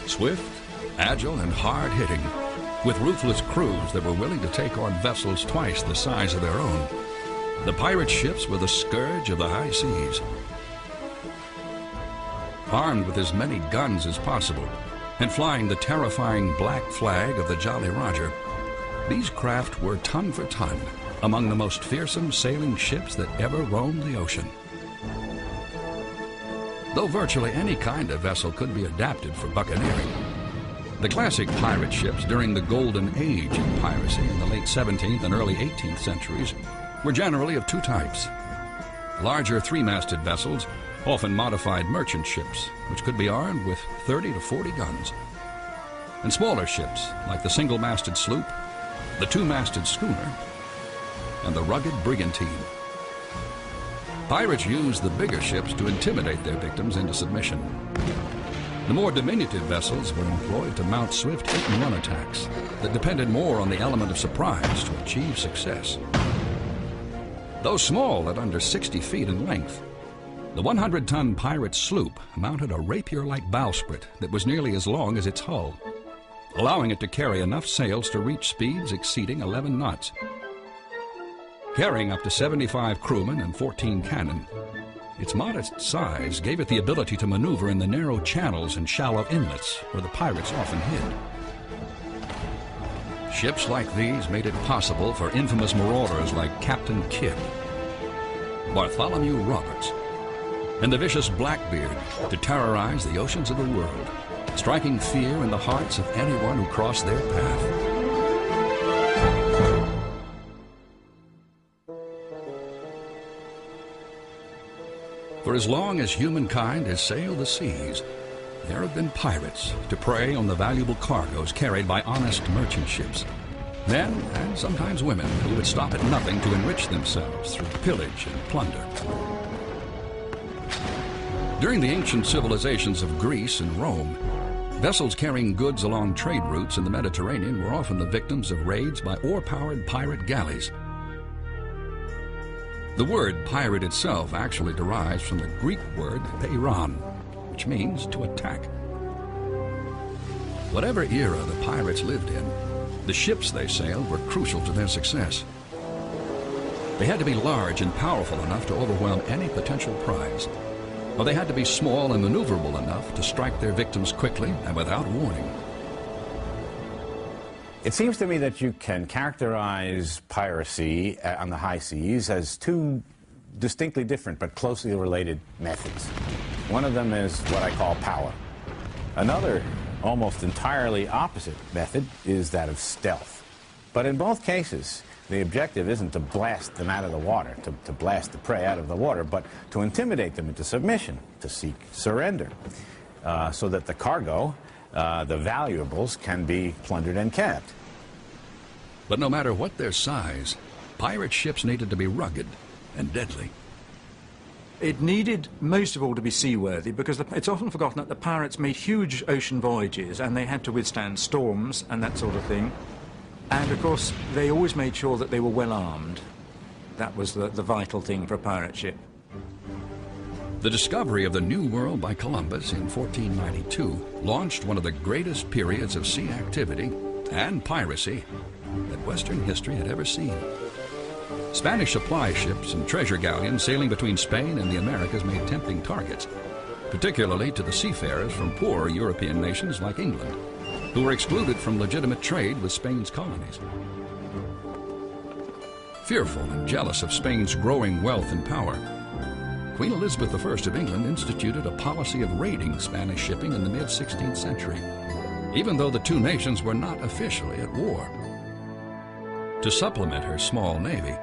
Swift, agile, and hard-hitting, with ruthless crews that were willing to take on vessels twice the size of their own, the pirate ships were the scourge of the high seas. Armed with as many guns as possible and flying the terrifying black flag of the Jolly Roger, these craft were ton for ton among the most fearsome sailing ships that ever roamed the ocean. Though virtually any kind of vessel could be adapted for buccaneering, the classic pirate ships during the golden age of piracy in the late 17th and early 18th centuries were generally of two types: larger three-masted vessels, often modified merchant ships, which could be armed with 30 to 40 guns, and smaller ships like the single-masted sloop, the two-masted schooner, and the rugged brigantine. Pirates used the bigger ships to intimidate their victims into submission. The more diminutive vessels were employed to mount swift hit-and-run attacks that depended more on the element of surprise to achieve success. Though small at under 60 feet in length, the 100-ton pirate sloop mounted a rapier-like bowsprit that was nearly as long as its hull, allowing it to carry enough sails to reach speeds exceeding 11 knots. Carrying up to 75 crewmen and 14 cannon, its modest size gave it the ability to maneuver in the narrow channels and shallow inlets where the pirates often hid. Ships like these made it possible for infamous marauders like Captain Kidd, Bartholomew Roberts, and the vicious Blackbeard to terrorize the oceans of the world, striking fear in the hearts of anyone who crossed their path. For as long as humankind has sailed the seas, there have been pirates to prey on the valuable cargoes carried by honest merchant ships. Men, and sometimes women, who would stop at nothing to enrich themselves through pillage and plunder. During the ancient civilizations of Greece and Rome, vessels carrying goods along trade routes in the Mediterranean were often the victims of raids by oar-powered pirate galleys. The word pirate itself actually derives from the Greek word peiron, which means to attack. Whatever era the pirates lived in, the ships they sailed were crucial to their success. They had to be large and powerful enough to overwhelm any potential prize, or they had to be small and maneuverable enough to strike their victims quickly and without warning. It seems to me that you can characterize piracy on the high seas as two distinctly different but closely related methods. One of them is what I call power. Another, almost entirely opposite method is that of stealth. But in both cases, the objective isn't to blast them out of the water, to blast the prey out of the water, but to intimidate them into submission, to seek surrender, so that the cargo, the valuables, can be plundered and kept. But no matter what their size, pirate ships needed to be rugged and deadly. It needed, most of all, to be seaworthy, because it's often forgotten that the pirates made huge ocean voyages and they had to withstand storms and that sort of thing. And, of course, they always made sure that they were well armed. That was the vital thing for a pirate ship. The discovery of the New World by Columbus in 1492 launched one of the greatest periods of sea activity and piracy that Western history had ever seen. Spanish supply ships and treasure galleons sailing between Spain and the Americas made tempting targets, particularly to the seafarers from poorer European nations like England, who were excluded from legitimate trade with Spain's colonies. Fearful and jealous of Spain's growing wealth and power, Queen Elizabeth I of England instituted a policy of raiding Spanish shipping in the mid-16th century, even though the two nations were not officially at war. To supplement her small navy,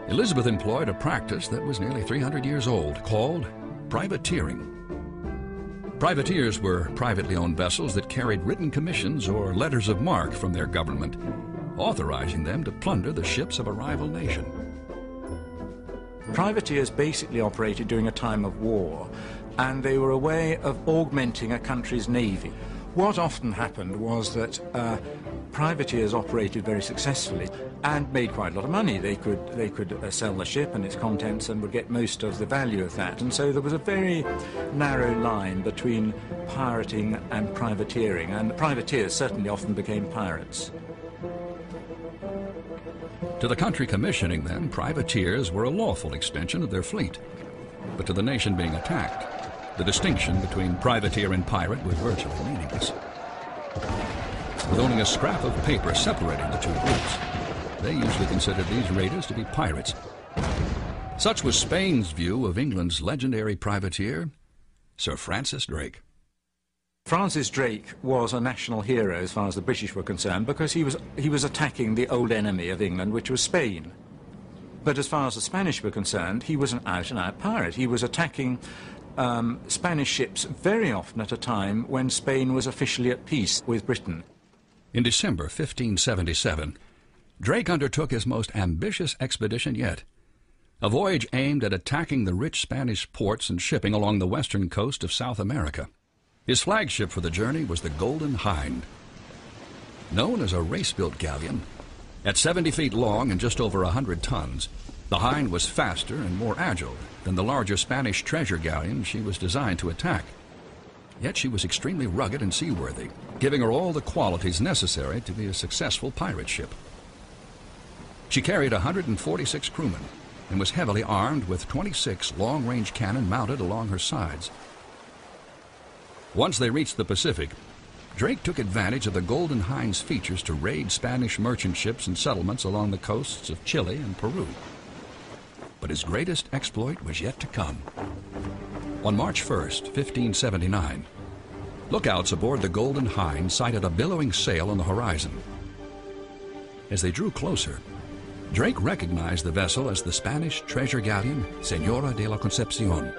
Elizabeth employed a practice that was nearly 300 years old, called privateering. Privateers were privately owned vessels that carried written commissions or letters of marque from their government, authorizing them to plunder the ships of a rival nation. Privateers basically operated during a time of war, and they were a way of augmenting a country's navy. What often happened was that privateers operated very successfully and made quite a lot of money. They could sell the ship and its contents and would get most of the value of that. And so there was a very narrow line between pirating and privateering, and the privateers certainly often became pirates. To the country commissioning then, privateers were a lawful extension of their fleet. But to the nation being attacked, the distinction between privateer and pirate was virtually meaningless. With only a scrap of paper separating the two groups, they usually considered these raiders to be pirates. Such was Spain's view of England's legendary privateer, Sir Francis Drake. Francis Drake was a national hero as far as the British were concerned because he was attacking the old enemy of England, which was Spain. But as far as the Spanish were concerned, he was an out-and-out pirate. He was attacking Spanish ships very often at a time when Spain was officially at peace with Britain. In December 1577, Drake undertook his most ambitious expedition yet, a voyage aimed at attacking the rich Spanish ports and shipping along the western coast of South America. His flagship for the journey was the Golden Hind. Known as a race-built galleon, at 70 feet long and just over 100 tons, the Hind was faster and more agile than the larger Spanish treasure galleon she was designed to attack. Yet she was extremely rugged and seaworthy, giving her all the qualities necessary to be a successful pirate ship. She carried 146 crewmen and was heavily armed with 26 long-range cannon mounted along her sides. Once they reached the Pacific, Drake took advantage of the Golden Hind's features to raid Spanish merchant ships and settlements along the coasts of Chile and Peru. But his greatest exploit was yet to come. On March 1st, 1579, lookouts aboard the Golden Hind sighted a billowing sail on the horizon. As they drew closer, Drake recognized the vessel as the Spanish treasure galleon Señora de la Concepción.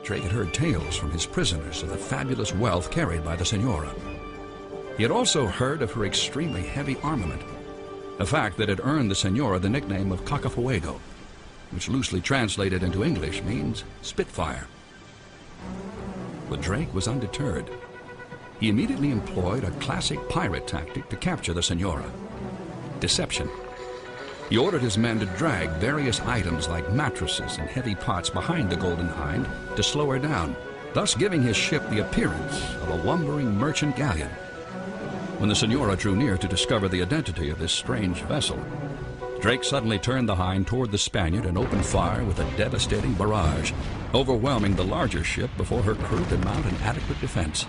Drake had heard tales from his prisoners of the fabulous wealth carried by the Señora. He had also heard of her extremely heavy armament, a fact that had earned the Señora the nickname of Cacafuego, which loosely translated into English means Spitfire. But Drake was undeterred. He immediately employed a classic pirate tactic to capture the Señora: deception. He ordered his men to drag various items like mattresses and heavy pots behind the Golden Hind to slow her down, thus giving his ship the appearance of a lumbering merchant galleon. When the Señora drew near to discover the identity of this strange vessel, Drake suddenly turned the Hind toward the Spaniard and opened fire with a devastating barrage, overwhelming the larger ship before her crew could mount an adequate defense.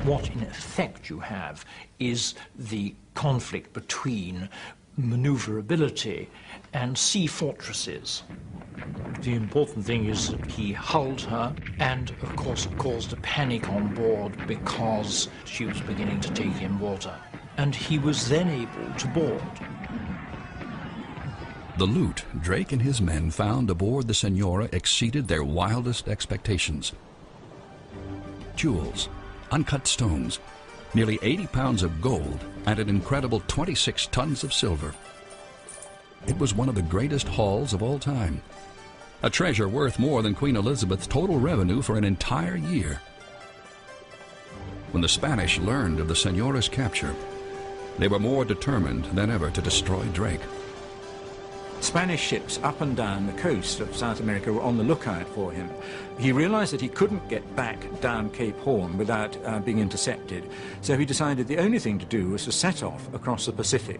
What in effect you have is the conflict between maneuverability and sea fortresses. The important thing is that he hulled her and, of course, caused a panic on board because she was beginning to take in water. And he was then able to board. The loot Drake and his men found aboard the Señora exceeded their wildest expectations. Jewels, uncut stones, nearly 80 pounds of gold, and an incredible 26 tons of silver. It was one of the greatest hauls of all time, a treasure worth more than Queen Elizabeth's total revenue for an entire year. When the Spanish learned of the Señora's capture, they were more determined than ever to destroy Drake. Spanish ships up and down the coast of South America were on the lookout for him. He realized that he couldn't get back down Cape Horn without being intercepted, so he decided the only thing to do was to set off across the Pacific.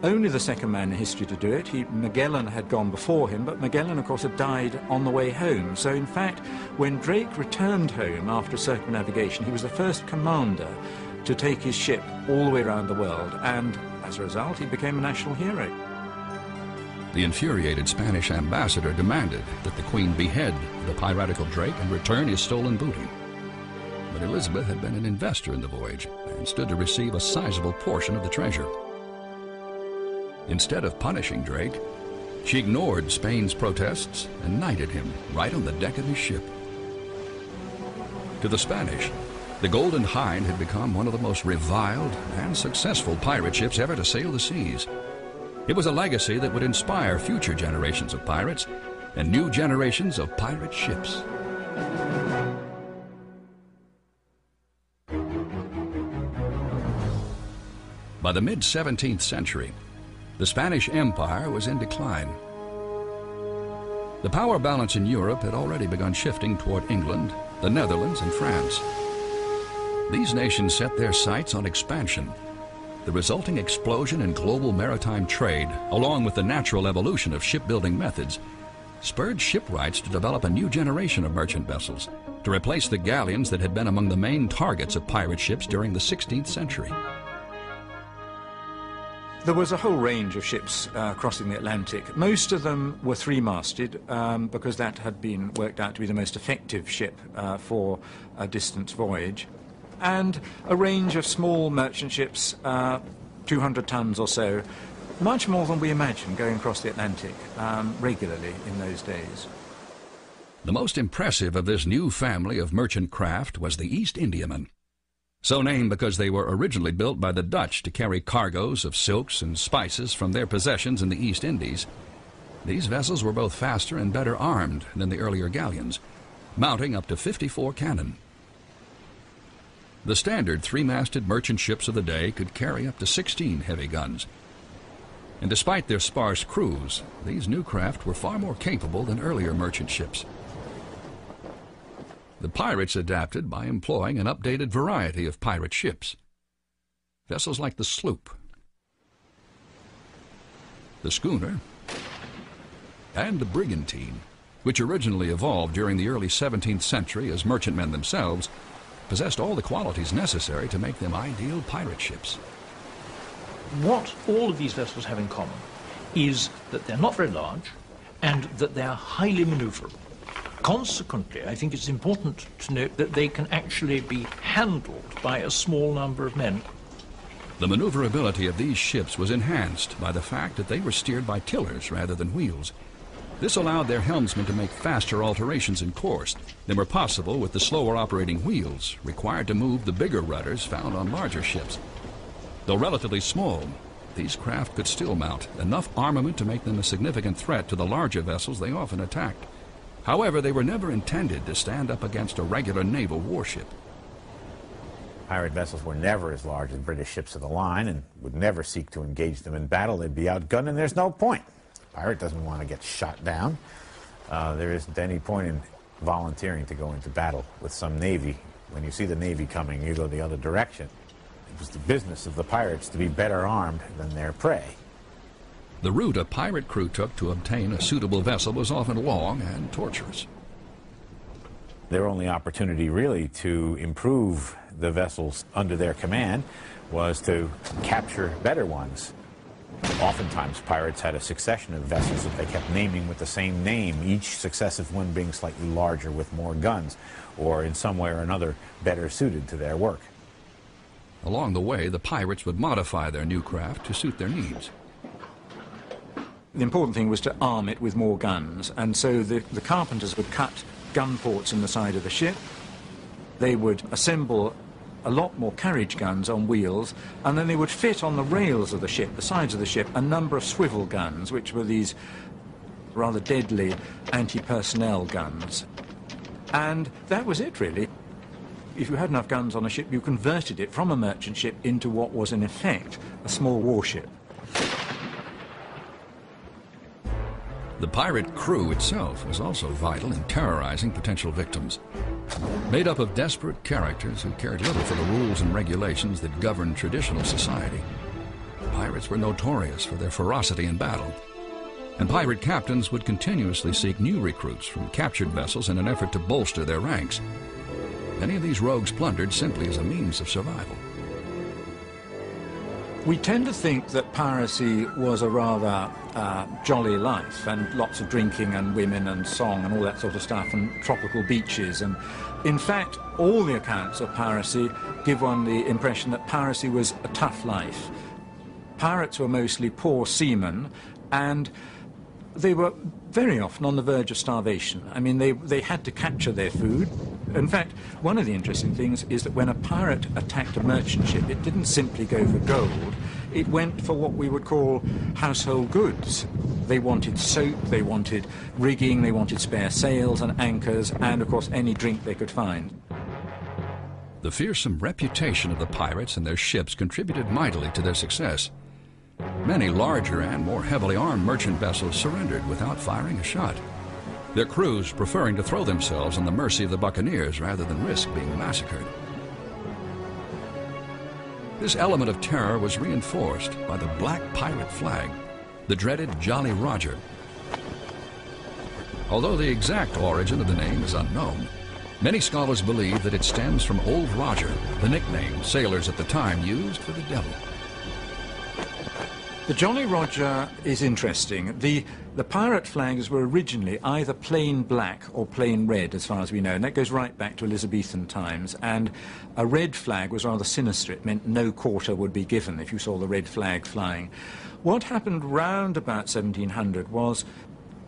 Only the second man in history to do it. Magellan had gone before him, but Magellan, of course, had died on the way home. So, in fact, when Drake returned home after circumnavigation, he was the first commander to take his ship all the way around the world, and as a result, he became a national hero. The infuriated Spanish ambassador demanded that the Queen behead the piratical Drake and return his stolen booty. But Elizabeth had been an investor in the voyage and stood to receive a sizable portion of the treasure. Instead of punishing Drake, she ignored Spain's protests and knighted him right on the deck of his ship. To the Spanish, the Golden Hind had become one of the most reviled and successful pirate ships ever to sail the seas. It was a legacy that would inspire future generations of pirates and new generations of pirate ships. By the mid-17th century, the Spanish Empire was in decline. The power balance in Europe had already begun shifting toward England, the Netherlands, and France. These nations set their sights on expansion. The resulting explosion in global maritime trade, along with the natural evolution of shipbuilding methods, spurred shipwrights to develop a new generation of merchant vessels to replace the galleons that had been among the main targets of pirate ships during the 16th century. There was a whole range of ships crossing the Atlantic. Most of them were three-masted because that had been worked out to be the most effective ship for a distance voyage. And a range of small merchant ships, 200 tons or so, much more than we imagine going across the Atlantic regularly in those days. The most impressive of this new family of merchant craft was the East Indiaman, so named because they were originally built by the Dutch to carry cargoes of silks and spices from their possessions in the East Indies. These vessels were both faster and better armed than the earlier galleons, mounting up to 54 cannon. The standard three-masted merchant ships of the day could carry up to 16 heavy guns. And despite their sparse crews, these new craft were far more capable than earlier merchant ships. The pirates adapted by employing an updated variety of pirate ships. Vessels like the sloop, the schooner, and the brigantine, which originally evolved during the early 17th century as merchantmen themselves, possessed all the qualities necessary to make them ideal pirate ships. What all of these vessels have in common is that they're not very large and that they're highly maneuverable. Consequently, I think it's important to note that they can actually be handled by a small number of men. The maneuverability of these ships was enhanced by the fact that they were steered by tillers rather than wheels. This allowed their helmsmen to make faster alterations in course than were possible with the slower operating wheels required to move the bigger rudders found on larger ships. Though relatively small, these craft could still mount enough armament to make them a significant threat to the larger vessels they often attacked. However, they were never intended to stand up against a regular naval warship. Pirate vessels were never as large as British ships of the line and would never seek to engage them in battle. They'd be outgunned, and there's no point. A pirate doesn't want to get shot down. There isn't any point in volunteering to go into battle with some navy. When you see the navy coming, you go the other direction. It was the business of the pirates to be better armed than their prey. The route a pirate crew took to obtain a suitable vessel was often long and tortuous. Their only opportunity, really, to improve the vessels under their command was to capture better ones. Oftentimes, pirates had a succession of vessels that they kept naming with the same name, each successive one being slightly larger with more guns, or in some way or another better suited to their work. Along the way, the pirates would modify their new craft to suit their needs. The important thing was to arm it with more guns, and so the carpenters would cut gun ports in the side of the ship. They would assemble a lot more carriage guns on wheels, and then they would fit on the rails of the ship, the sides of the ship, a number of swivel guns, which were these rather deadly anti-personnel guns. And that was it, really. If you had enough guns on a ship, you converted it from a merchant ship into what was, in effect, a small warship. The pirate crew itself was also vital in terrorizing potential victims. Made up of desperate characters who cared little for the rules and regulations that governed traditional society, pirates were notorious for their ferocity in battle, and pirate captains would continuously seek new recruits from captured vessels in an effort to bolster their ranks. Many of these rogues plundered simply as a means of survival. We tend to think that piracy was a rather jolly life, and lots of drinking and women and song and all that sort of stuff, and tropical beaches. And in fact, all the accounts of piracy give one the impression that piracy was a tough life. Pirates were mostly poor seamen, and they were very often on the verge of starvation. I mean, they had to capture their food. In fact, one of the interesting things is that when a pirate attacked a merchant ship, it didn't simply go for gold. It went for what we would call household goods. They wanted soap, they wanted rigging, they wanted spare sails and anchors, and of course any drink they could find. The fearsome reputation of the pirates and their ships contributed mightily to their success. Many larger and more heavily armed merchant vessels surrendered without firing a shot, their crews preferring to throw themselves on the mercy of the buccaneers rather than risk being massacred. This element of terror was reinforced by the black pirate flag, the dreaded Jolly Roger. Although the exact origin of the name is unknown, many scholars believe that it stems from Old Roger, the nickname sailors at the time used for the devil. The Jolly Roger is interesting. The pirate flags were originally either plain black or plain red, as far as we know, and that goes right back to Elizabethan times. And a red flag was rather sinister. It meant no quarter would be given if you saw the red flag flying. What happened round about 1700 was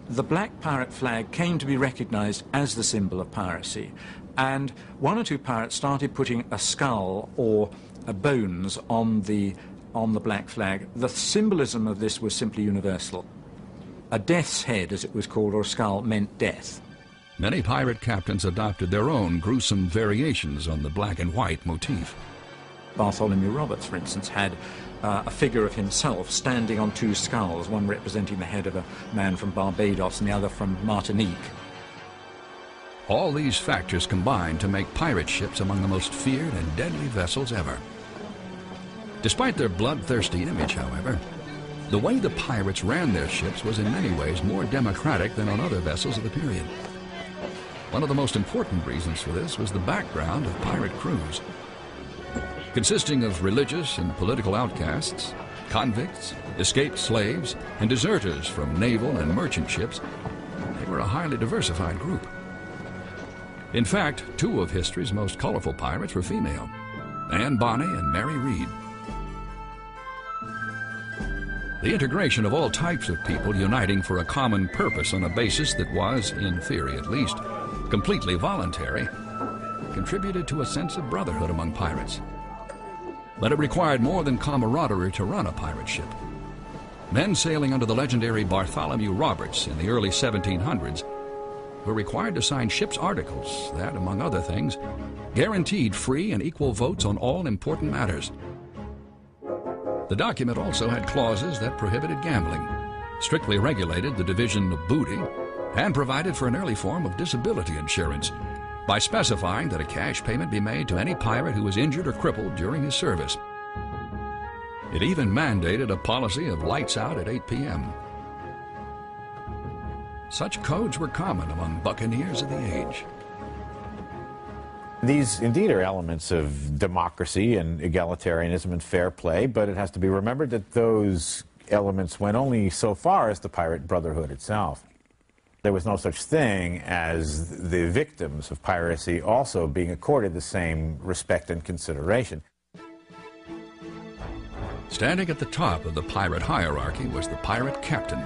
the black pirate flag came to be recognized as the symbol of piracy, and one or two pirates started putting a skull or bones on the black flag. The symbolism of this was simply universal. A death's head, as it was called, or a skull, meant death. Many pirate captains adopted their own gruesome variations on the black and white motif. Bartholomew Roberts, for instance, had a figure of himself standing on two skulls, one representing the head of a man from Barbados and the other from Martinique. All these factors combined to make pirate ships among the most feared and deadly vessels ever. Despite their bloodthirsty image, however, the way the pirates ran their ships was in many ways more democratic than on other vessels of the period. One of the most important reasons for this was the background of pirate crews. Consisting of religious and political outcasts, convicts, escaped slaves, and deserters from naval and merchant ships, they were a highly diversified group. In fact, two of history's most colorful pirates were female, Anne Bonny and Mary Read. The integration of all types of people uniting for a common purpose on a basis that was, in theory at least, completely voluntary, contributed to a sense of brotherhood among pirates. But it required more than camaraderie to run a pirate ship. Men sailing under the legendary Bartholomew Roberts in the early 1700s were required to sign ship's articles that, among other things, guaranteed free and equal votes on all important matters. The document also had clauses that prohibited gambling, strictly regulated the division of booty, and provided for an early form of disability insurance by specifying that a cash payment be made to any pirate who was injured or crippled during his service. It even mandated a policy of lights out at 8 p.m. Such codes were common among buccaneers of the age. These indeed are elements of democracy and egalitarianism and fair play, but it has to be remembered that those elements went only so far as the pirate brotherhood itself. There was no such thing as the victims of piracy also being accorded the same respect and consideration. Standing at the top of the pirate hierarchy was the pirate captain.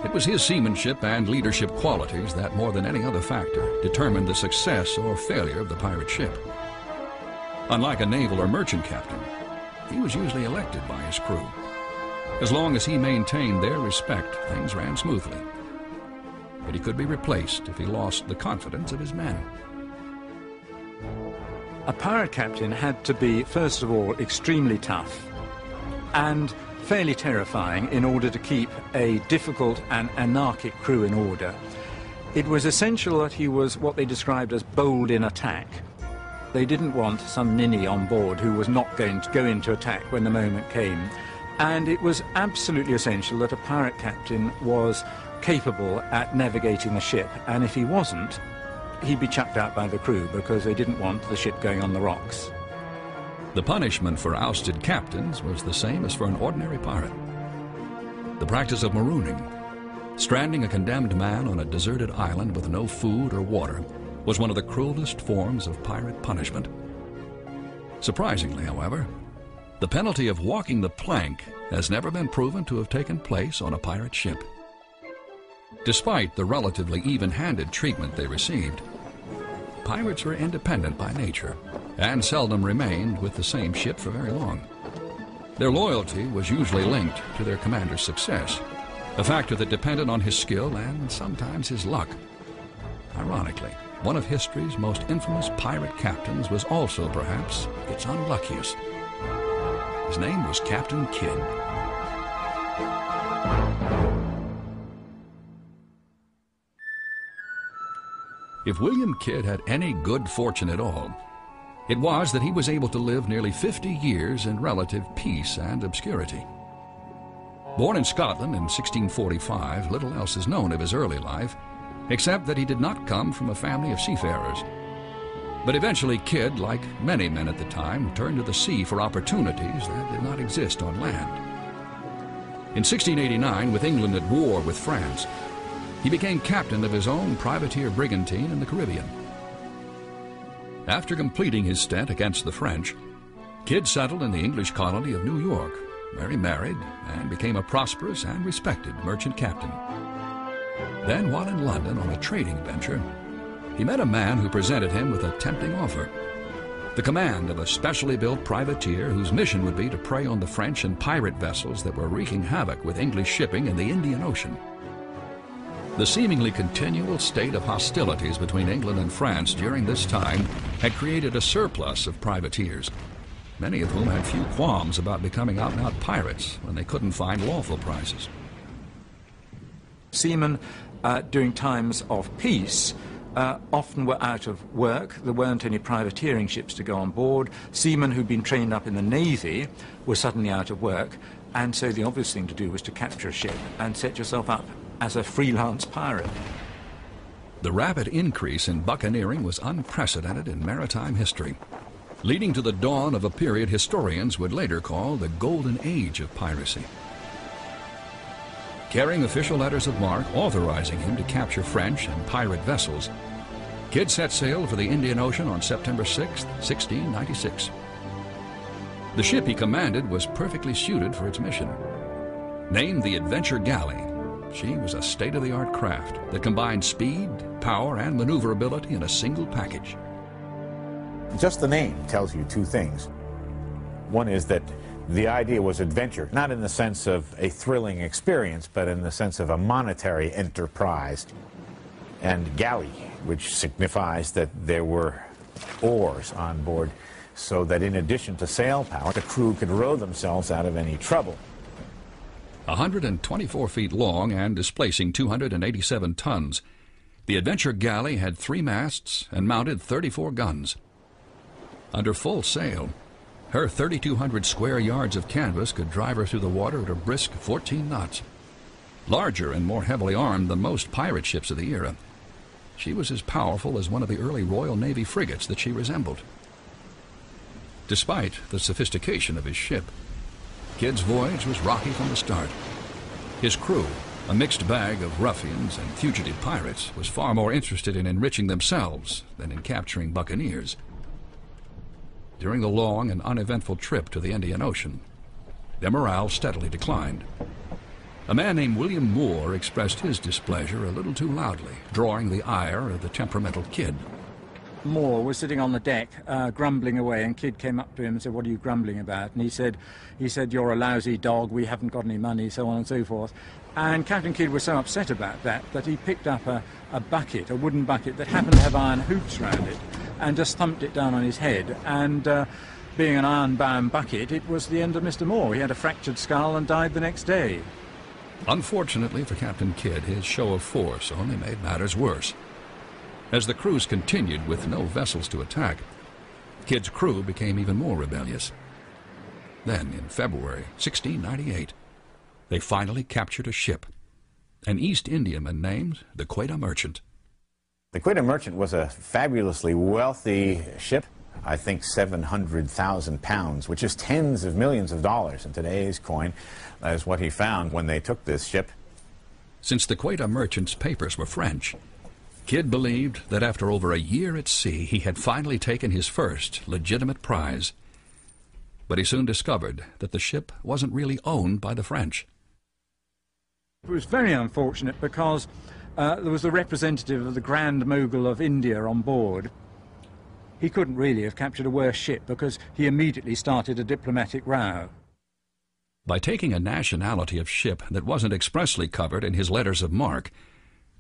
It was his seamanship and leadership qualities that, more than any other factor, determined the success or failure of the pirate ship. Unlike a naval or merchant captain, he was usually elected by his crew. As long as he maintained their respect, things ran smoothly. But he could be replaced if he lost the confidence of his men. A pirate captain had to be, first of all, extremely tough and fairly terrifying in order to keep a difficult and anarchic crew in order. It was essential that he was what they described as bold in attack. They didn't want some ninny on board who was not going to go into attack when the moment came. And it was absolutely essential that a pirate captain was capable at navigating the ship, and if he wasn't, he'd be chucked out by the crew because they didn't want the ship going on the rocks. The punishment for ousted captains was the same as for an ordinary pirate. The practice of marooning, stranding a condemned man on a deserted island with no food or water, was one of the cruelest forms of pirate punishment. Surprisingly, however, the penalty of walking the plank has never been proven to have taken place on a pirate ship. Despite the relatively even-handed treatment they received, pirates were independent by nature and seldom remained with the same ship for very long. Their loyalty was usually linked to their commander's success, a factor that depended on his skill and sometimes his luck. Ironically, one of history's most infamous pirate captains was also perhaps its unluckiest. His name was Captain Kidd. If William Kidd had any good fortune at all, it was that he was able to live nearly 50 years in relative peace and obscurity. Born in Scotland in 1645, little else is known of his early life, except that he did not come from a family of seafarers. But eventually Kidd, like many men at the time, turned to the sea for opportunities that did not exist on land. In 1689, with England at war with France, he became captain of his own privateer brigantine in the Caribbean. After completing his stint against the French, Kidd settled in the English colony of New York, where he married and became a prosperous and respected merchant captain. Then, while in London on a trading venture, he met a man who presented him with a tempting offer: the command of a specially built privateer whose mission would be to prey on the French and pirate vessels that were wreaking havoc with English shipping in the Indian Ocean. The seemingly continual state of hostilities between England and France during this time had created a surplus of privateers, many of whom had few qualms about becoming out-and-out pirates when they couldn't find lawful prizes. Seamen during times of peace often were out of work. There weren't any privateering ships to go on board. Seamen who'd been trained up in the Navy were suddenly out of work, and so the obvious thing to do was to capture a ship and set yourself up as a freelance pirate. The rapid increase in buccaneering was unprecedented in maritime history, leading to the dawn of a period historians would later call the Golden Age of piracy. Carrying official letters of marque authorizing him to capture French and pirate vessels, Kidd set sail for the Indian Ocean on September 6, 1696. The ship he commanded was perfectly suited for its mission. Named the Adventure Galley, she was a state-of-the-art craft that combined speed, power, and maneuverability in a single package. Just the name tells you two things. One is that the idea was adventure, not in the sense of a thrilling experience, but in the sense of a monetary enterprise. And galley, which signifies that there were oars on board, so that in addition to sail power, the crew could row themselves out of any trouble. 124 feet long and displacing 287 tons, the Adventure Galley had 3 masts and mounted 34 guns. Under full sail, her 3,200 square yards of canvas could drive her through the water at a brisk 14 knots. Larger and more heavily armed than most pirate ships of the era, she was as powerful as one of the early Royal Navy frigates that she resembled. Despite the sophistication of his ship, Kidd's voyage was rocky from the start. His crew, a mixed bag of ruffians and fugitive pirates, was far more interested in enriching themselves than in capturing buccaneers. During the long and uneventful trip to the Indian Ocean, their morale steadily declined. A man named William Moore expressed his displeasure a little too loudly, drawing the ire of the temperamental Kidd. Moore was sitting on the deck, grumbling away, and Kidd came up to him and said, "What are you grumbling about?" And he said, "You're a lousy dog, we haven't got any money," so on and so forth. And Captain Kidd was so upset about that that he picked up a bucket, a wooden bucket that happened to have iron hoops round it, and just thumped it down on his head. And being an iron-bound bucket, it was the end of Mr. Moore. He had a fractured skull and died the next day. Unfortunately for Captain Kidd, his show of force only made matters worse. As the cruise continued with no vessels to attack, Kidd's crew became even more rebellious. Then, in February 1698, they finally captured a ship, an East Indiaman named the Quetta Merchant. The Quetta Merchant was a fabulously wealthy ship, I think 700,000 pounds, which is tens of millions of dollars in today's coin. That is what he found when they took this ship. Since the Quetta Merchant's papers were French, Kidd believed that after over a year at sea, he had finally taken his first legitimate prize. But he soon discovered that the ship wasn't really owned by the French. It was very unfortunate because there was a representative of the Grand Mogul of India on board. He couldn't really have captured a worse ship because he immediately started a diplomatic row. By taking a nationality of ship that wasn't expressly covered in his letters of marque,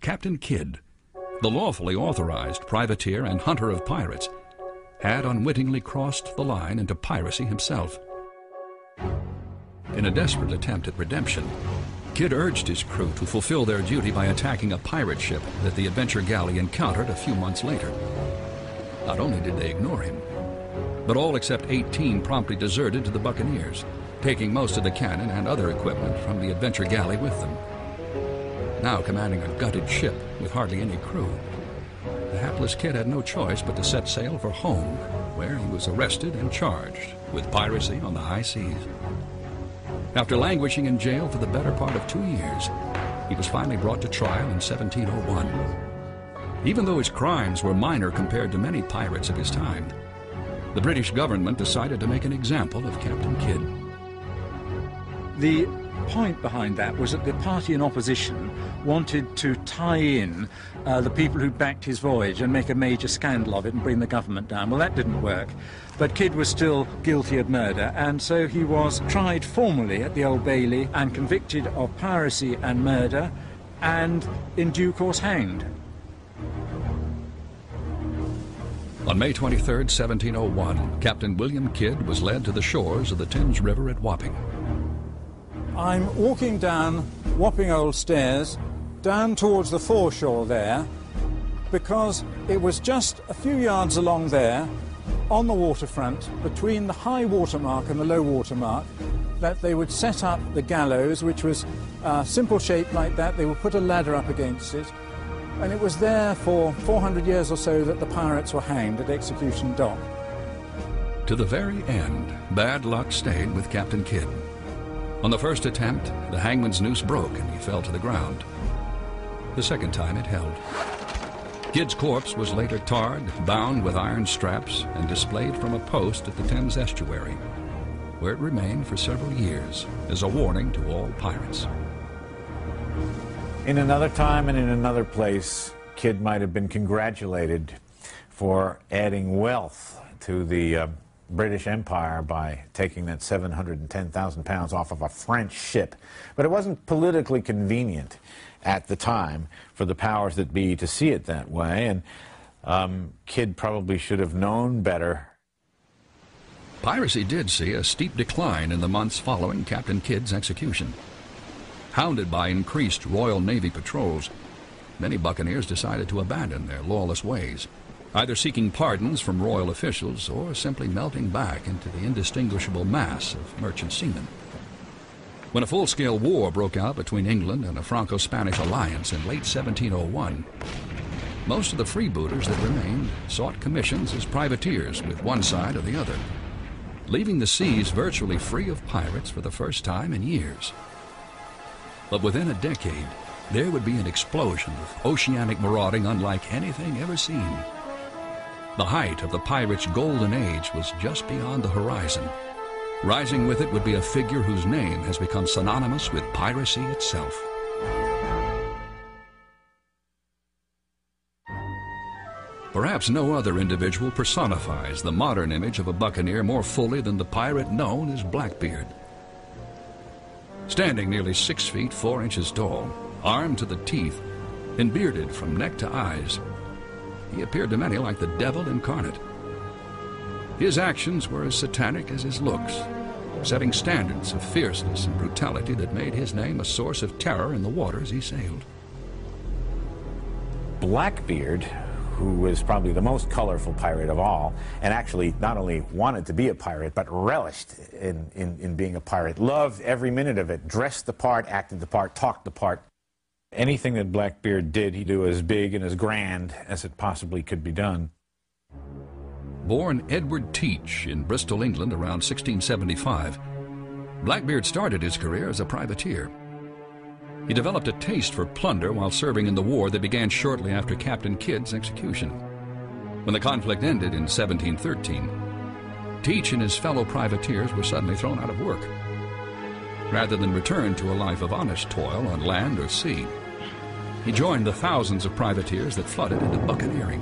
Captain Kidd, the lawfully authorized privateer and hunter of pirates, had unwittingly crossed the line into piracy himself. In a desperate attempt at redemption, Kidd urged his crew to fulfill their duty by attacking a pirate ship that the Adventure Galley encountered a few months later. Not only did they ignore him, but all except 18 promptly deserted to the buccaneers, taking most of the cannon and other equipment from the Adventure Galley with them. Now commanding a gutted ship with hardly any crew, the hapless Kidd had no choice but to set sail for home, where he was arrested and charged with piracy on the high seas. After languishing in jail for the better part of 2 years, he was finally brought to trial in 1701. Even though his crimes were minor compared to many pirates of his time, the British government decided to make an example of Captain Kidd. The point behind that was that the party in opposition wanted to tie in the people who backed his voyage and make a major scandal of it and bring the government down. Well, that didn't work. But Kidd was still guilty of murder, and so he was tried formally at the Old Bailey and convicted of piracy and murder, and in due course hanged. On May 23, 1701, Captain William Kidd was led to the shores of the Thames River at Wapping. I'm walking down Wapping Old Stairs, down towards the foreshore there, because it was just a few yards along there, on the waterfront, between the high water mark and the low water mark, that they would set up the gallows, which was a simple shape like that. They would put a ladder up against it, and it was there for 400 years or so that the pirates were hanged at Execution Dock. To the very end, bad luck stayed with Captain Kidd. On the first attempt, the hangman's noose broke and he fell to the ground. The second time it held. Kidd's corpse was later tarred, bound with iron straps, and displayed from a post at the Thames estuary, where it remained for several years as a warning to all pirates. In another time and in another place, Kidd might have been congratulated for adding wealth to the British Empire by taking that 710,000 pounds off of a French ship. But it wasn't politically convenient at the time for the powers that be to see it that way, and Kidd probably should have known better. Piracy did see a steep decline in the months following Captain Kidd's execution. Hounded by increased Royal Navy patrols, many buccaneers decided to abandon their lawless ways, either seeking pardons from royal officials or simply melting back into the indistinguishable mass of merchant seamen. When a full-scale war broke out between England and a Franco-Spanish alliance in late 1701, most of the freebooters that remained sought commissions as privateers with one side or the other, leaving the seas virtually free of pirates for the first time in years. But within a decade, there would be an explosion of oceanic marauding unlike anything ever seen. The height of the pirates' golden age was just beyond the horizon. Rising with it would be a figure whose name has become synonymous with piracy itself. Perhaps no other individual personifies the modern image of a buccaneer more fully than the pirate known as Blackbeard. Standing nearly 6 feet 4 inches tall, armed to the teeth, and bearded from neck to eyes, he appeared to many like the devil incarnate. His actions were as satanic as his looks, setting standards of fierceness and brutality that made his name a source of terror in the waters he sailed. Blackbeard, who was probably the most colorful pirate of all, and actually not only wanted to be a pirate, but relished in being a pirate, loved every minute of it, dressed the part, acted the part, talked the part. Anything that Blackbeard did, he'd do as big and as grand as it possibly could be done. Born Edward Teach in Bristol, England around 1675, Blackbeard started his career as a privateer. He developed a taste for plunder while serving in the war that began shortly after Captain Kidd's execution. When the conflict ended in 1713, Teach and his fellow privateers were suddenly thrown out of work. Rather than return to a life of honest toil on land or sea, he joined the thousands of privateers that flooded into buccaneering.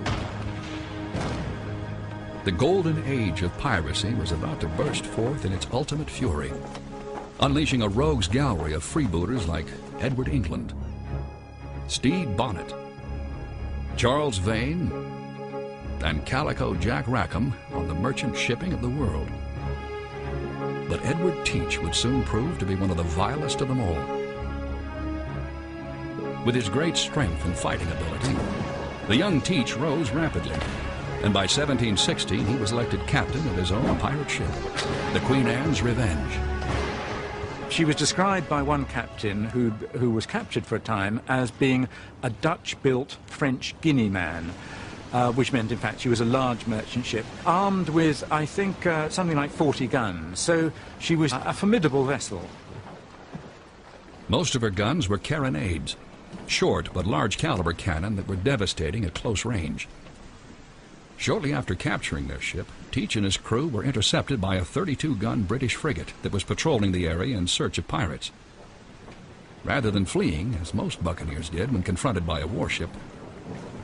The golden age of piracy was about to burst forth in its ultimate fury, unleashing a rogues gallery of freebooters like Edward England, Stede Bonnet, Charles Vane, and Calico Jack Rackham on the merchant shipping of the world. But Edward Teach would soon prove to be one of the vilest of them all. With his great strength and fighting ability, the young Teach rose rapidly, and by 1716 he was elected captain of his own pirate ship, the Queen Anne's Revenge. She was described by one captain who was captured for a time as being a Dutch-built French Guinea man, which meant, in fact, she was a large merchant ship, armed with, I think, something like 40 guns. So she was a formidable vessel. Most of her guns were carronades, short but large-caliber cannon that were devastating at close range. Shortly after capturing their ship, Teach and his crew were intercepted by a 32-gun British frigate that was patrolling the area in search of pirates. Rather than fleeing, as most buccaneers did when confronted by a warship,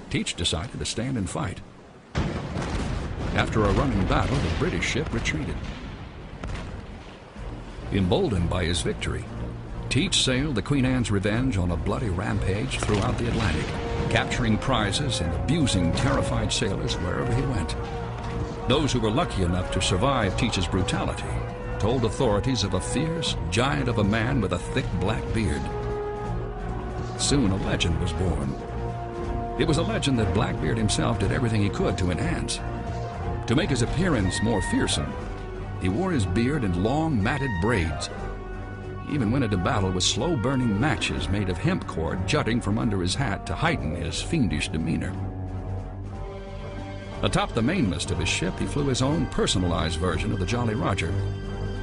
Teach decided to stand and fight. After a running battle, the British ship retreated. Emboldened by his victory, Teach sailed the Queen Anne's Revenge on a bloody rampage throughout the Atlantic, capturing prizes and abusing terrified sailors wherever he went. Those who were lucky enough to survive Teach's brutality told authorities of a fierce giant of a man with a thick black beard. Soon a legend was born. It was a legend that Blackbeard himself did everything he could to enhance. To make his appearance more fearsome, he wore his beard in long, matted braids. He even went into battle with slow-burning matches made of hemp cord jutting from under his hat to heighten his fiendish demeanor. Atop the mainmast of his ship, he flew his own personalized version of the Jolly Roger,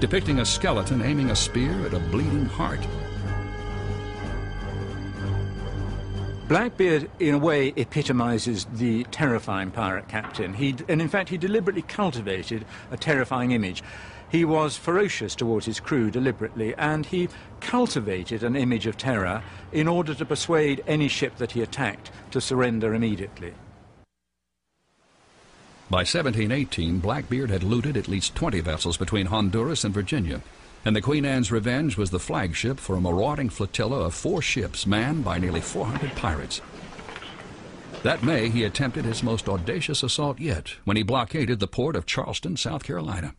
depicting a skeleton aiming a spear at a bleeding heart. Blackbeard, in a way, epitomizes the terrifying pirate captain. And in fact, he deliberately cultivated a terrifying image. He was ferocious towards his crew deliberately, and he cultivated an image of terror in order to persuade any ship that he attacked to surrender immediately. By 1718, Blackbeard had looted at least 20 vessels between Honduras and Virginia, and the Queen Anne's Revenge was the flagship for a marauding flotilla of 4 ships manned by nearly 400 pirates. That May, he attempted his most audacious assault yet when he blockaded the port of Charleston, South Carolina.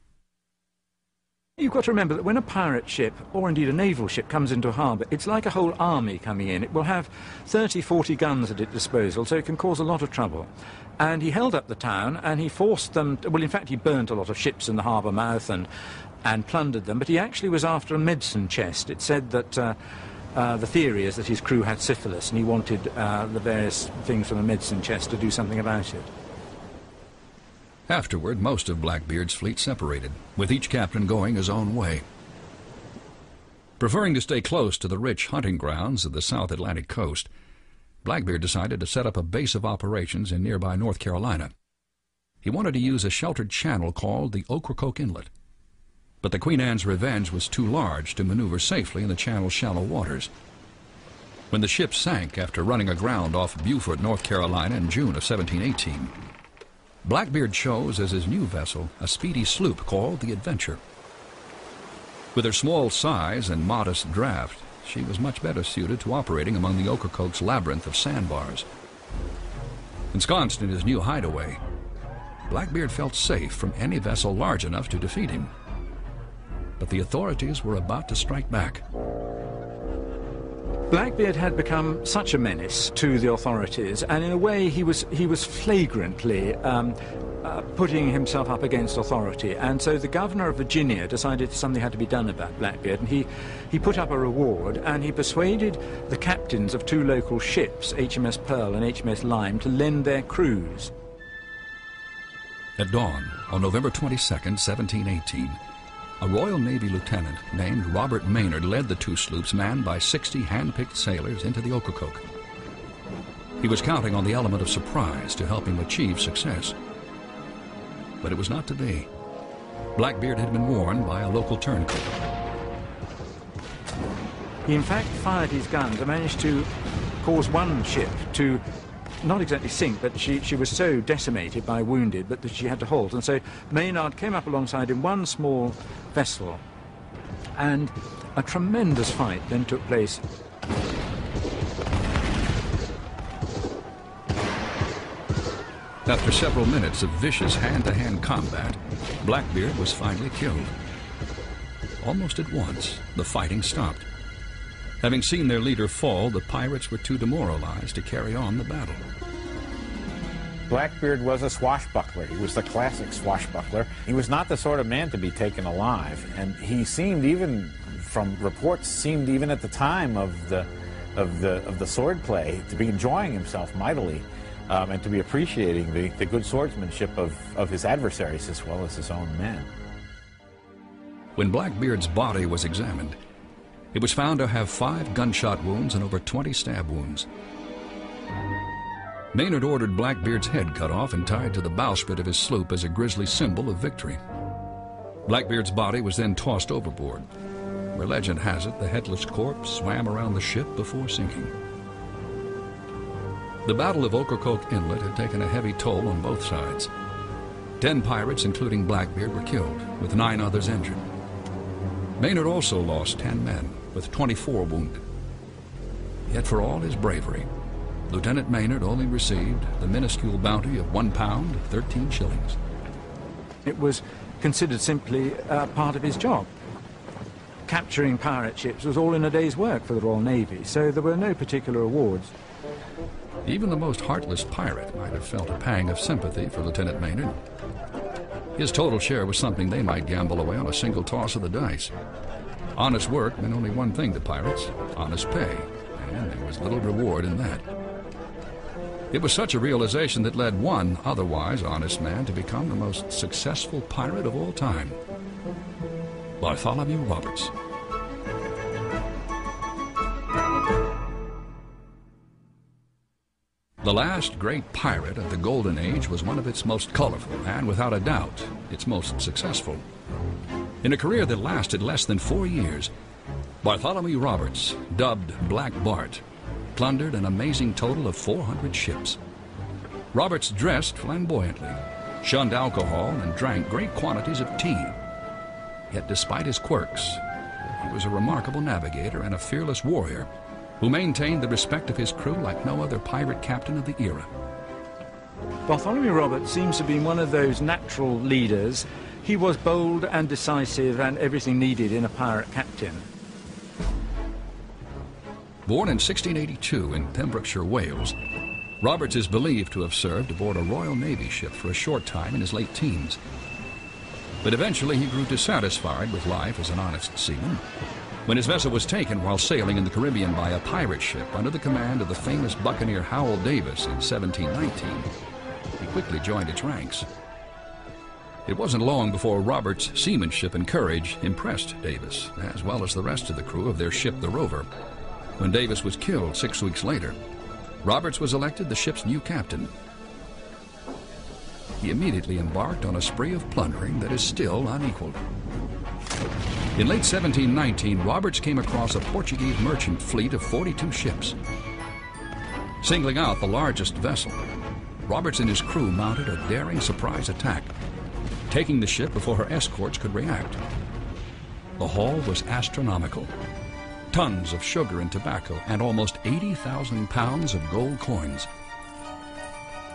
You've got to remember that when a pirate ship, or indeed a naval ship, comes into a harbour, it's like a whole army coming in. It will have 30, 40 guns at its disposal, so it can cause a lot of trouble. And he held up the town, and he forced them, well, in fact, he burnt a lot of ships in the harbour mouth and plundered them, but he actually was after a medicine chest. It said that the theory is that his crew had syphilis, and he wanted the various things from the medicine chest to do something about it. Afterward, most of Blackbeard's fleet separated, with each captain going his own way. Preferring to stay close to the rich hunting grounds of the South Atlantic coast, Blackbeard decided to set up a base of operations in nearby North Carolina. He wanted to use a sheltered channel called the Ocracoke Inlet. But the Queen Anne's Revenge was too large to maneuver safely in the channel's shallow waters. When the ship sank after running aground off Beaufort, North Carolina in June of 1718, Blackbeard chose as his new vessel a speedy sloop called the Adventure. With her small size and modest draft, she was much better suited to operating among the Ocracoke's labyrinth of sandbars. Ensconced in his new hideaway, Blackbeard felt safe from any vessel large enough to defeat him. But the authorities were about to strike back. Blackbeard had become such a menace to the authorities, and in a way he was flagrantly putting himself up against authority. And so the governor of Virginia decided something had to be done about Blackbeard, and he put up a reward, and he persuaded the captains of 2 local ships, HMS Pearl and HMS Lyme, to lend their crews. At dawn, on November 22nd, 1718, a Royal Navy lieutenant named Robert Maynard led the 2 sloops manned by 60 hand-picked sailors into the Ocracoke. He was counting on the element of surprise to help him achieve success. But it was not to be. Blackbeard had been warned by a local turncoat. He in fact fired his guns and managed to cause one ship to not exactly sink, but she was so decimated by wounded that she had to halt. And so Maynard came up alongside in one small vessel, and a tremendous fight then took place. After several minutes of vicious hand-to-hand combat, Blackbeard was finally killed. Almost at once, the fighting stopped. Having seen their leader fall, the pirates were too demoralized to carry on the battle. Blackbeard was a swashbuckler. He was the classic swashbuckler. He was not the sort of man to be taken alive, and he seemed, even from reports, seemed even at the time of the sword play to be enjoying himself mightily, and to be appreciating the good swordsmanship of his adversaries as well as his own men. When Blackbeard's body was examined, it was found to have 5 gunshot wounds and over 20 stab wounds. Maynard ordered Blackbeard's head cut off and tied to the bowsprit of his sloop as a grisly symbol of victory. Blackbeard's body was then tossed overboard, where legend has it the headless corpse swam around the ship before sinking. The Battle of Ocracoke Inlet had taken a heavy toll on both sides. 10 pirates, including Blackbeard, were killed, with 9 others injured. Maynard also lost 10 men, with 24 wounded. Yet for all his bravery, Lieutenant Maynard only received the minuscule bounty of £1, 13 shillings. It was considered simply part of his job. Capturing pirate ships was all in a day's work for the Royal Navy, so there were no particular awards. Even the most heartless pirate might have felt a pang of sympathy for Lieutenant Maynard. His total share was something they might gamble away on a single toss of the dice. Honest work meant only one thing to pirates: honest pay, and there was little reward in that. It was such a realization that led one otherwise honest man to become the most successful pirate of all time: Bartholomew Roberts. The last great pirate of the Golden Age was one of its most colorful and, without a doubt, its most successful. In a career that lasted less than 4 years, Bartholomew Roberts, dubbed Black Bart, plundered an amazing total of 400 ships. Roberts dressed flamboyantly, shunned alcohol, and drank great quantities of tea. Yet despite his quirks, he was a remarkable navigator and a fearless warrior who maintained the respect of his crew like no other pirate captain of the era. Bartholomew Roberts seems to have been one of those natural leaders. He was bold and decisive and everything needed in a pirate captain. Born in 1682 in Pembrokeshire, Wales, Roberts is believed to have served aboard a Royal Navy ship for a short time in his late teens. But eventually he grew dissatisfied with life as an honest seaman when his vessel was taken while sailing in the Caribbean by a pirate ship under the command of the famous buccaneer Howell Davis in 1719. He quickly joined its ranks. It wasn't long before Roberts' seamanship and courage impressed Davis, as well as the rest of the crew of their ship, the Rover. When Davis was killed 6 weeks later, Roberts was elected the ship's new captain. He immediately embarked on a spree of plundering that is still unequaled. In late 1719, Roberts came across a Portuguese merchant fleet of 42 ships. Singling out the largest vessel, Roberts and his crew mounted a daring surprise attack, taking the ship before her escorts could react. The haul was astronomical: tons of sugar and tobacco and almost 80,000 pounds of gold coins.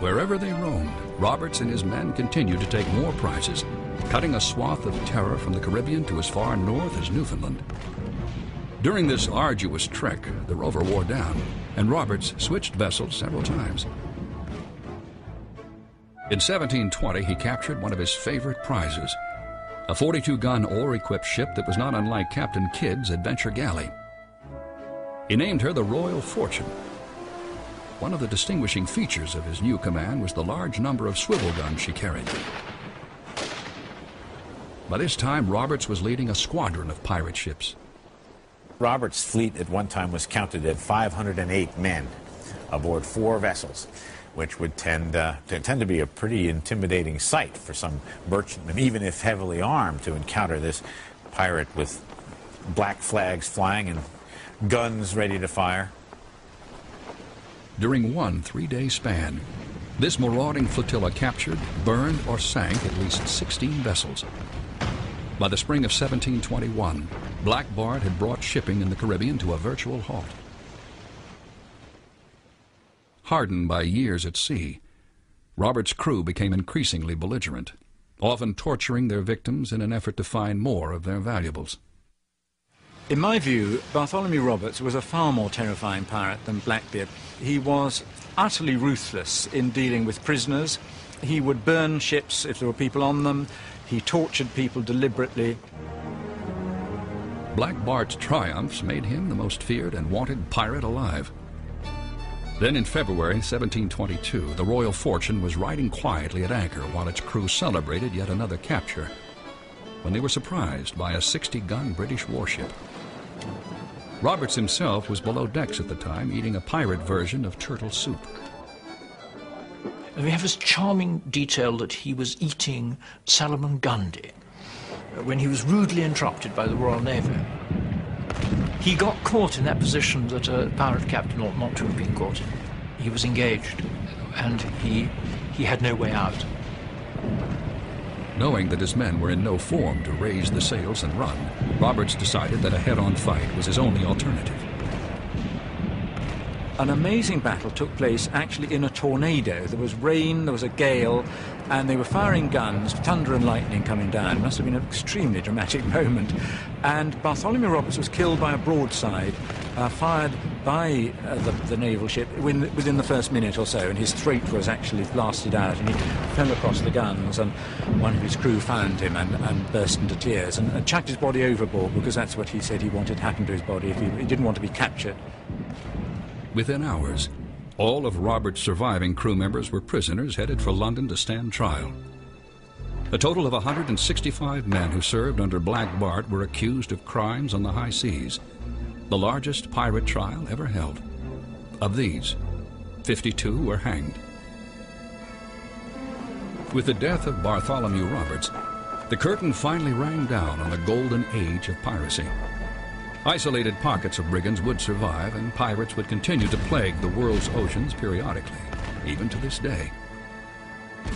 Wherever they roamed, Roberts and his men continued to take more prizes, cutting a swath of terror from the Caribbean to as far north as Newfoundland. During this arduous trek, the Rover wore down, and Roberts switched vessels several times. In 1720, he captured one of his favorite prizes, a 42-gun oar-equipped ship that was not unlike Captain Kidd's adventure galley. He named her the Royal Fortune. One of the distinguishing features of his new command was the large number of swivel guns she carried. By this time, Roberts was leading a squadron of pirate ships. Roberts' fleet at one time was counted at 508 men aboard 4 vessels, which would tend to be a pretty intimidating sight for some merchantman, even if heavily armed, to encounter this pirate with black flags flying and guns ready to fire. During one 3-day span, this marauding flotilla captured, burned, or sank at least 16 vessels. By the spring of 1721, Black Bart had brought shipping in the Caribbean to a virtual halt. Hardened by years at sea, Robert's crew became increasingly belligerent, often torturing their victims in an effort to find more of their valuables. In my view, Bartholomew Roberts was a far more terrifying pirate than Blackbeard. He was utterly ruthless in dealing with prisoners. He would burn ships if there were people on them. He tortured people deliberately. Black Bart's triumphs made him the most feared and wanted pirate alive. Then in February 1722, the Royal Fortune was riding quietly at anchor while its crew celebrated yet another capture, when they were surprised by a 60-gun British warship. Roberts himself was below decks at the time, eating a pirate version of turtle soup. We have this charming detail that he was eating Salmon Gundy when he was rudely interrupted by the Royal Navy. He got caught in that position that a pirate captain ought not to have been caught in. He was engaged, and he had no way out. Knowing that his men were in no form to raise the sails and run, Roberts decided that a head-on fight was his only alternative. An amazing battle took place actually in a tornado. There was rain, there was a gale, and they were firing guns, thunder and lightning coming down. It must have been an extremely dramatic moment. And Bartholomew Roberts was killed by a broadside fired by the naval ship within the first minute or so, and his throat was actually blasted out, and he fell across the guns, and one of his crew found him and burst into tears and chucked his body overboard, because that's what he said he wanted to happen to his body if he didn't want to be captured. Within hours, all of Robert's surviving crew members were prisoners headed for London to stand trial. A total of 165 men who served under Black Bart were accused of crimes on the high seas, the largest pirate trial ever held. Of these, 52 were hanged. With the death of Bartholomew Roberts, the curtain finally rang down on the golden age of piracy. Isolated pockets of brigands would survive, and pirates would continue to plague the world's oceans periodically, even to this day.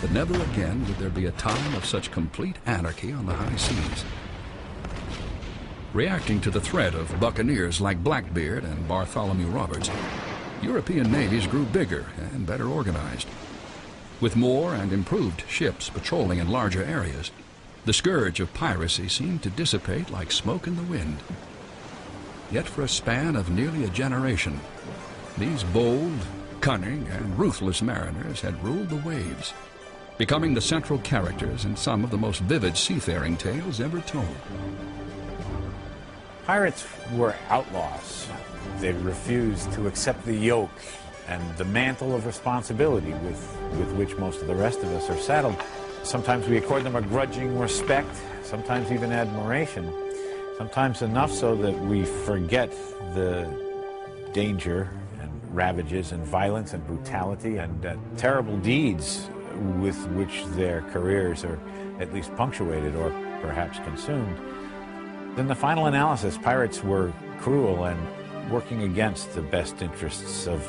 But never again would there be a time of such complete anarchy on the high seas. Reacting to the threat of buccaneers like Blackbeard and Bartholomew Roberts, European navies grew bigger and better organized. With more and improved ships patrolling in larger areas, the scourge of piracy seemed to dissipate like smoke in the wind. Yet for a span of nearly a generation, these bold, cunning, and ruthless mariners had ruled the waves, becoming the central characters in some of the most vivid seafaring tales ever told. Pirates were outlaws. They refused to accept the yoke and the mantle of responsibility with which most of the rest of us are saddled. Sometimes we accord them a grudging respect, sometimes even admiration. Sometimes enough so that we forget the danger and ravages and violence and brutality and terrible deeds with which their careers are at least punctuated or perhaps consumed. In the final analysis, pirates were cruel and working against the best interests of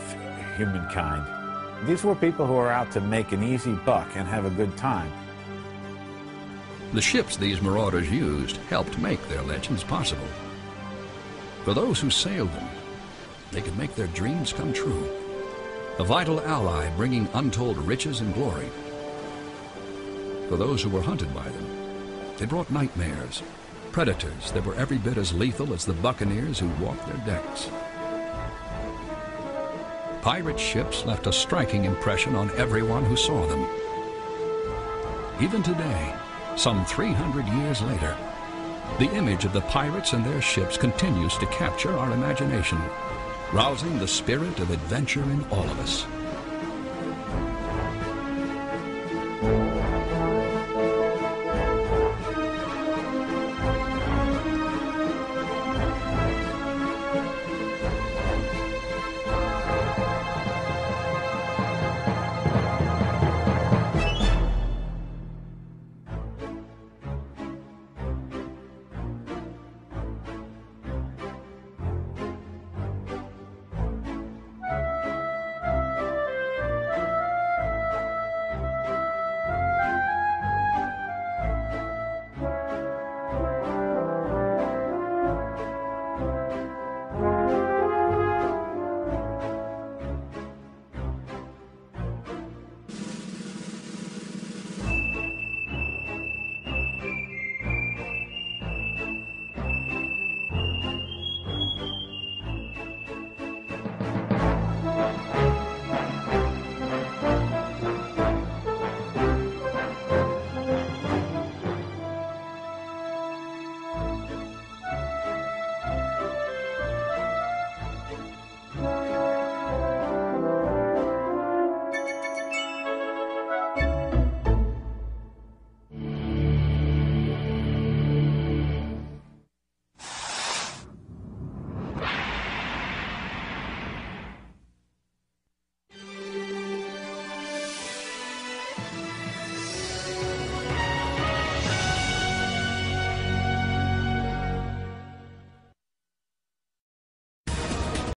humankind. These were people who were out to make an easy buck and have a good time. The ships these marauders used helped make their legends possible. For those who sailed them, they could make their dreams come true. A vital ally bringing untold riches and glory. For those who were hunted by them, they brought nightmares, predators that were every bit as lethal as the buccaneers who walked their decks. Pirate ships left a striking impression on everyone who saw them. Even today, some 300 years later, the image of the pirates and their ships continues to capture our imagination, rousing the spirit of adventure in all of us.